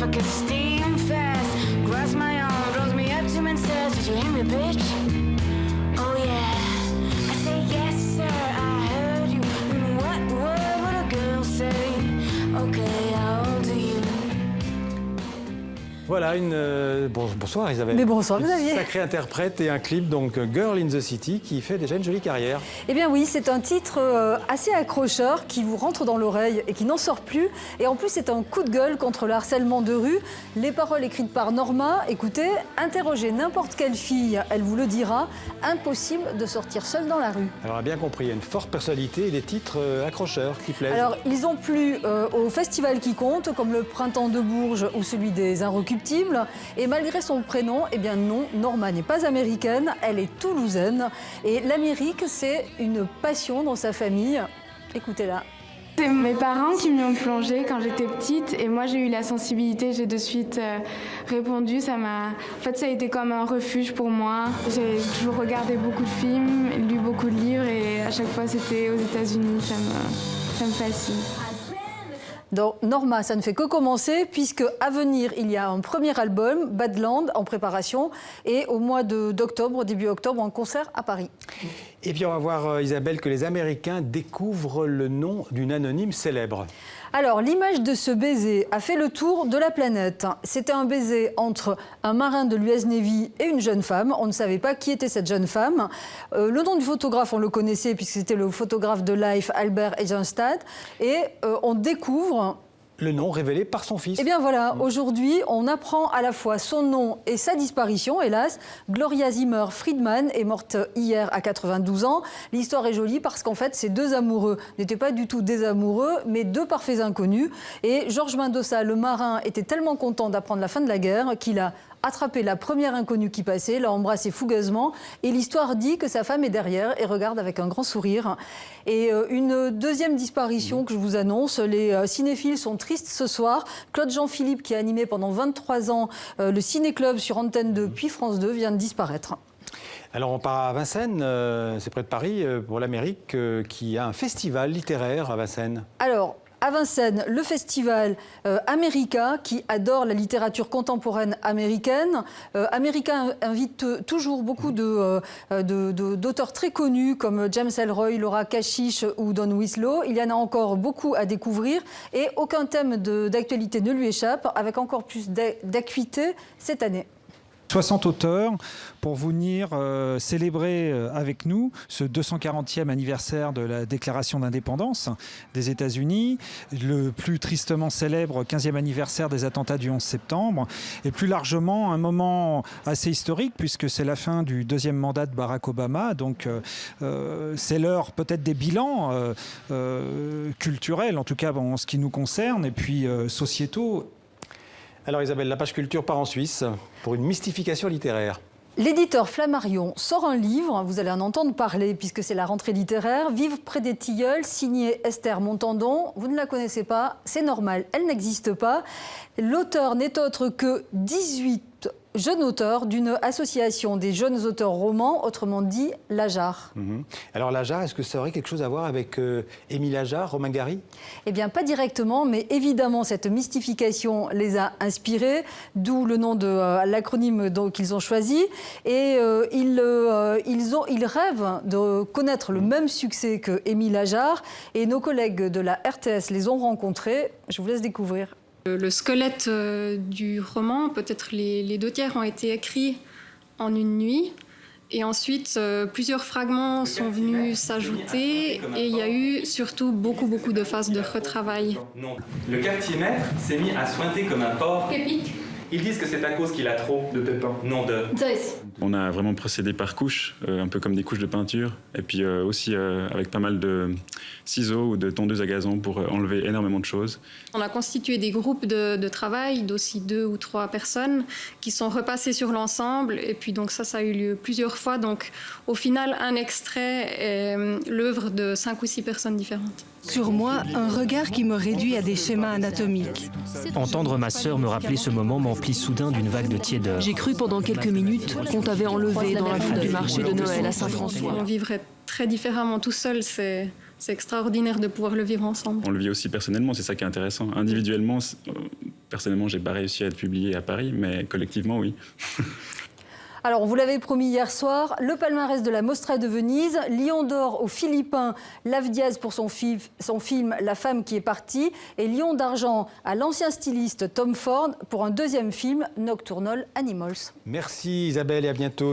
I could steam fast. Grasp my arm, draws me up to and says, did you hear me, bitch? Oh yeah, I say yes sir, I heard you. And what word would a girl say? Okay, how old are you? Voilà, bonsoir Isabelle. Mais bonsoir Xavier. Une sacrée interprète et un clip, donc Girl in the City, qui fait déjà une jolie carrière. Eh bien oui, c'est un titre assez accrocheur qui vous rentre dans l'oreille et qui n'en sort plus. Et en plus, c'est un coup de gueule contre le harcèlement de rue. Les paroles écrites par Norma, écoutez, interrogez n'importe quelle fille, elle vous le dira, impossible de sortir seule dans la rue. Alors on a bien compris, il y a une forte personnalité et des titres accrocheurs qui plaisent. Alors, ils ont plu au festival qui compte, comme le Printemps de Bourges ou celui des Inrecuptibles. Et malgré son prénom, eh bien non, Norma n'est pas américaine, elle est toulousaine. Et l'Amérique, c'est une passion dans sa famille. Écoutez-la. C'est mes parents qui m'y ont plongée quand j'étais petite et moi j'ai eu la sensibilité, j'ai de suite répondu. En fait, ça a été comme un refuge pour moi. J'ai toujours regardé beaucoup de films, lu beaucoup de livres et à chaque fois c'était aux États-Unis, ça me fascine. Donc, Norma, ça ne fait que commencer puisque à venir, il y a un premier album, Badland, en préparation et au mois d'octobre, début octobre, un concert à Paris. Et puis on va voir Isabelle que les Américains découvrent le nom d'une anonyme célèbre. Alors, l'image de ce baiser a fait le tour de la planète. C'était un baiser entre un marin de l'US Navy et une jeune femme. On ne savait pas qui était cette jeune femme. Le nom du photographe, on le connaissait puisque c'était le photographe de Life, Albert Eisenstadt. Et on découvre... Le nom révélé par son fils. Eh bien voilà, aujourd'hui, on apprend à la fois son nom et sa disparition, hélas. Gloria Zimmer Friedman est morte hier à 92 ans. L'histoire est jolie parce qu'en fait, ces deux amoureux n'étaient pas du tout des amoureux, mais deux parfaits inconnus. Et Georges Mendoza, le marin, était tellement content d'apprendre la fin de la guerre qu'il a attrapé la première inconnue qui passait, l'a embrassée fougueusement. Et l'histoire dit que sa femme est derrière et regarde avec un grand sourire. Et une deuxième disparition que je vous annonce, les cinéphiles sont tristes ce soir. Claude Jean-Philippe, qui a animé pendant 23 ans le Ciné-Club sur Antenne 2 puis France 2, vient de disparaître. Alors on part à Vincennes, c'est près de Paris, pour l'Amérique, qui a un festival littéraire à Vincennes. Alors, à Vincennes, le festival America, qui adore la littérature contemporaine américaine. America invite toujours beaucoup d'auteurs très connus comme James Ellroy, Laura Kashish ou Don Winslow. Il y en a encore beaucoup à découvrir et aucun thème d'actualité ne lui échappe, avec encore plus d'acuité cette année. 60 auteurs pour venir célébrer avec nous ce 240e anniversaire de la déclaration d'indépendance des États-Unis, le plus tristement célèbre 15e anniversaire des attentats du 11 septembre, et plus largement un moment assez historique puisque c'est la fin du deuxième mandat de Barack Obama, donc c'est l'heure peut-être des bilans culturels, en tout cas en ce qui nous concerne, et puis sociétaux. Alors Isabelle, la page culture part en Suisse pour une mystification littéraire. L'éditeur Flammarion sort un livre, vous allez en entendre parler puisque c'est la rentrée littéraire, Vivre près des tilleuls, signé Esther Montandon. Vous ne la connaissez pas, c'est normal, elle n'existe pas. L'auteur n'est autre que 18 jeunes auteurs d'une association des jeunes auteurs romans, autrement dit l'Ajar. Alors l'Ajar, est-ce que ça aurait quelque chose à voir avec Émile Ajar, Romain Gary? Eh bien, pas directement, mais évidemment, cette mystification les a inspirés, d'où le nom de l'acronyme qu'ils ont choisi. Et ils rêvent de connaître le même succès que Émile Ajar. Et nos collègues de la RTS les ont rencontrés. Je vous laisse découvrir. Le squelette du roman, peut-être les deux tiers ont été écrits en une nuit. Et ensuite, plusieurs fragments sont venus s'ajouter et il y a eu surtout beaucoup de phases de retravail. Non. Le quartier maître s'est mis à sointer comme un porc. Ils disent que c'est à cause qu'il a trop de pépins. Non, de... On a vraiment procédé par couches, un peu comme des couches de peinture, et puis aussi avec pas mal de ciseaux ou de tondeuses à gazon pour enlever énormément de choses. On a constitué des groupes de travail d'aussi 2 ou 3 personnes qui sont repassées sur l'ensemble, et puis donc ça a eu lieu plusieurs fois. Donc au final, un extrait est l'œuvre de 5 ou 6 personnes différentes. Sur moi, un regard qui me réduit à des schémas anatomiques. Entendre ma sœur me rappeler ce moment m'emplit soudain d'une vague de tiédeur. J'ai cru pendant quelques minutes qu'on t'avait enlevé dans la foule du marché de Noël à Saint-François. On vivrait très différemment tout seul, c'est extraordinaire de pouvoir le vivre ensemble. On le vit aussi personnellement, c'est ça qui est intéressant. Individuellement, Personnellement, j'ai pas réussi à être publié à Paris, mais collectivement, oui. Alors, on vous l'avait promis hier soir, le palmarès de la Mostra de Venise, Lion d'or aux Philippins, Lav Diaz pour son film La femme qui est partie, et Lion d'argent à l'ancien styliste Tom Ford pour un deuxième film, Nocturnal Animals. Merci Isabelle et à bientôt.